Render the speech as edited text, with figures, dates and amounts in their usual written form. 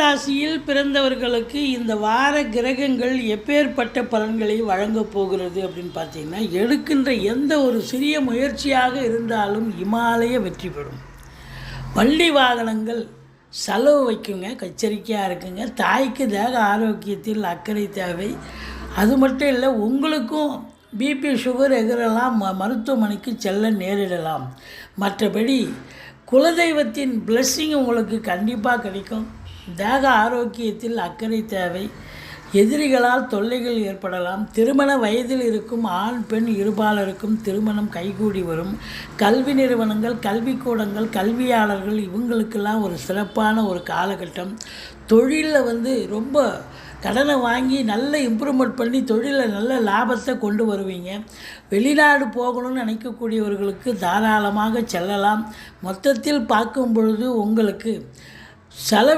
ராசியில் பிறந்தவர்களுக்கு இந்த வார கிரகங்கள் எப்பேற்பட்ட பலன்களை வழங்கப் போகிறது அப்படின்னு பார்த்தீங்கன்னா, எடுக்கின்ற எந்த ஒரு சிறிய முயற்சியாக இருந்தாலும் இமாலய வெற்றி பெறும். வண்டி வாகனங்கள் செலவு வைக்குங்க, எச்சரிக்கையாக இருக்குங்க. தாய்க்கு தேக ஆரோக்கியத்தில் அக்கறை தேவை. அது மட்டும் இல்லை, உங்களுக்கும் பிபி சுகர் எகிரலாம், மருத்துவமனைக்கு செல்ல நேரிடலாம். மற்றபடி குலதெய்வத்தின் பிளெஸ்ஸிங் உங்களுக்கு கண்டிப்பாக கிடைக்கும். தேக ஆரோக்கியத்தில் அக்கறை தேவை. எதிரிகளால் தொல்லைகள் ஏற்படலாம். திருமண வயதில் இருக்கும் ஆண் பெண் இருபாலருக்கும் திருமணம் கைகூடி வரும். கல்வி நிறுவனங்கள், கல்விக்கூடங்கள், கல்வியாளர்கள் இவங்களுக்கெல்லாம் ஒரு சிறப்பான ஒரு காலகட்டம். தொழிலில் ரொம்ப கடனை வாங்கி நல்ல இம்ப்ரூவ்மெண்ட் பண்ணி தொழிலில் நல்ல லாபத்தை கொண்டு வருவீங்க. வெளிநாடு போகணும்னு நினைக்கக்கூடியவர்களுக்கு தாராளமாக செல்லலாம். மொத்தத்தில் பார்க்கும் பொழுது உங்களுக்கு செலவு